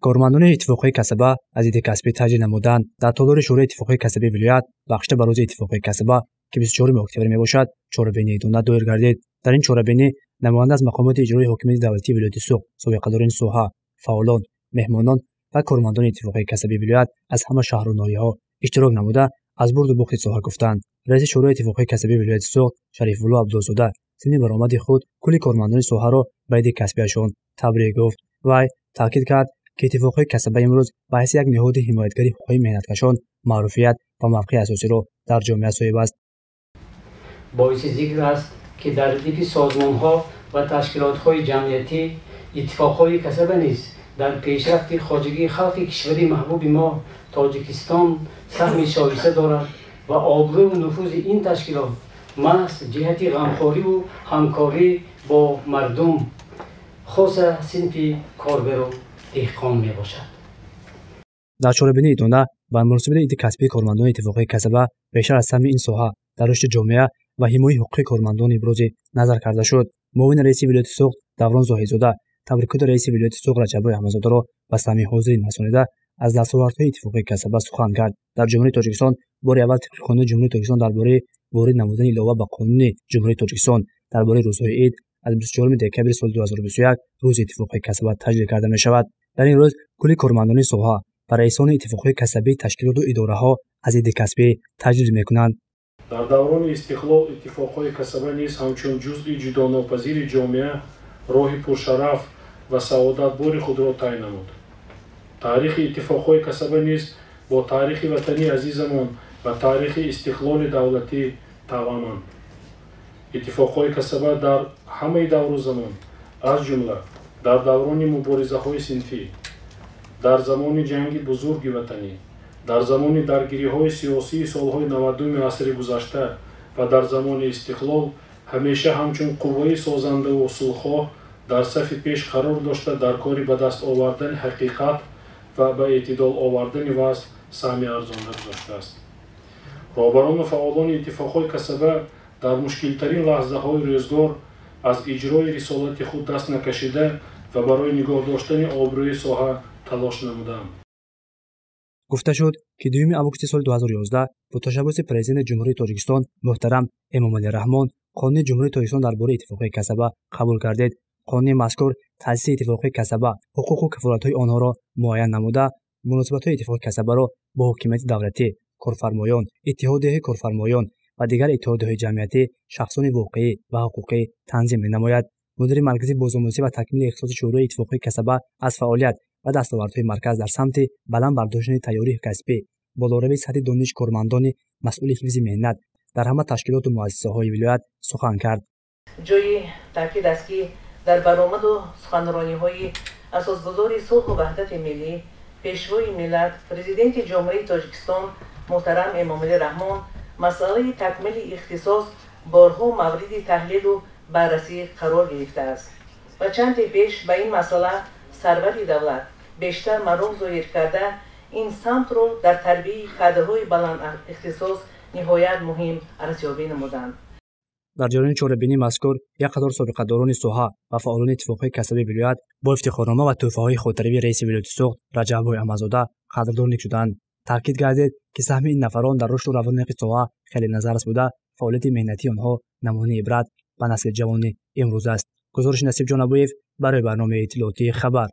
کارمندان اتفاقی کسبه از دید کسبی تجدید نمودند. در تالار شورای اتفاقی کسبی ولایت بخشیده به روز اتفاقی کسبه که 24 اکتبر میباشد چهاربینی ایدونه دایر گردید. در این چهاربینی نماینده از مقامات اجرایی حاکمیت دولتی ولایت سوخت، سابقه‌داران سوها، فعالان، مهمانان و کارمندان اتفاقی کسبی ولایت از همه شهر و ناحیه‌ها اشتراک نموده از برد و باخت سوها گفتند. رئیس شورای اتفاقی کسبی ولایت سوخت شریف الله عبدالزاده ضمن برآمد خود کلی کارمندان سوها را به عید کسبیشان تبریک گفت. وی تاکید کرد که اتفاقی کسبی امروز به حیث یک نهاد حمایتگری حقوقی مهنتکشان معروفیت و موقع اساسی را در جامعه صاحب است. باعث ذکر است که در دید سازمان‌ها و تشکیلات‌های جمعیتی اتفاق‌های کسبه نیز در پیشرفت خواجگی خلق کشوری محبوب ما تاجیکستان سهم شایسته دارد و آبرو و نفوذ این تشکیلات محض جهت غمخواری و همکاری با مردم خاص صنف کارگر و دهقان میباشد. در چهاربینی ایدونه به مناسبت عید کسبی کارمندان اتفاقی کسبه بیشتر از سهم این ساحه در رشد جامعه و حمایت حقوق کارمندان ابراز نظر کرده شد. معاون رئیس ولایت سوخت دوران زاهدزاده تبریکات رئیس ولایت سوخت رجب احمدزاده را به سهمی حاضرین رسانیده از دستاوردهای اتفاقی کسبه سخن کرد. در جمهوری تاجیکستان بار اول طبق قانون جمهوری تاجیکستان درباره وارد نمودن علاوه به قانون جمهوری تاجیکستان درباره روزهای عید از 24 دکبر سال 2021 روز اتفاقی کسبه تجدید کرده می شود. در این روز کلی کارمندان ساحه و رئیسان اتفاقی کسبی تشکیلات و اداره‌ها از عید کسبی تجدید می‌کنند. در دوران استقلال اتفاقهای کسبه نیز همچون جزئی جداناپذیر جامعه راه پرشرف و سعادتبار خود را طی نمود. تاریخ اتفاقهای کسبه نیز با تاریخ وطنی عزیزمان و تاریخ استقلال دولتی توانند. اتفاقهای کسبه در همه دور و زمان از جمله در دوران مبارزه‌های صنفی، در زمان جنگ بزرگ وطنی، در زمان درگیری‌های سیاسی سال‌های 92 عصر گذشته و در زمان استقلال همیشه همچون قوه سازنده و صلح‌خواه در صف پیش قرار داشته در کار به دست آوردن حقیقت و به اعتدال آوردن وضع سهم ارزنده گذاشته است. رهبران و فعالان اتفاقهای کسبه در مشکل‌ترین لحظه‌های روزگار از اجرای رسالت خود دست نکشیده و برای نگاه داشتن آبروی ساحه تلاش نمودند. گفته شد که 2 آگوست سال 2011 با تشبث پرزیدنت جمهوری تاجیکستان محترم امامعلی رحمان قانون جمهوری تاجیکستان درباره اتفاقی کسبه قبول گردید. قانون مذکور تأسیس اتفاقی کسبه حقوق و کفالت‌های آنها را معین نموده مناسبت‌های اتفاقی کسبه را با حکومت دولتی، کارفرمایان، اتحادیه کارفرمایان و دیگر اتحادیه‌های جمعیتی، شخصان واقعی و حقوقی تنظیم می‌نماید. مدیر مرکزی بازآموزی و تکمیل اختصاص شورای اتفاقی کسبه از فعالیت و دستاوردهای مرکز در سمت بلند برداشتن تیاری کسبی بالارو سطح دانش کارمندان مسئول حفظ مهنت در همه تشکیلات و مؤسسه‌های ولایت سخن کرد. جای تاکید است که در برآمد و سخنرانی‌های اساسگذار صلح و وحدت ملی پیشوای ملت پرزیدنت جمهوری تاجیکستان محترم امامعلی رحمان مسئله تکمیل اختصاص بارها مورد تحلیل و بررسی قرار گرفته است و چند پیش به این مسئله سرور دولت بیشتر مرام ظاهر کرده این سمت را در تربیت کادرهای بلند اختصاص نهایت مهم ارزیابی نمودند. در جریان چهاربینی مذکور یک قطار سابقه‌داران ساحه و فعالان اتفاقی کسبی ولایت با افتخارنامه و تحفه‌های خاطره‌ای رئیس ولایت سوخت رجب احمدزاده قدردانی شدند. تاکید گردید که سهم این نفران در رشد و رونق ساحه خیلی نظررس بوده. فعالیت مهنتی آنها نمونه عبرت به نسل جوان امروز است. گزارش نصیب جان ابویف برای برنامه اطلاعاتی خبر.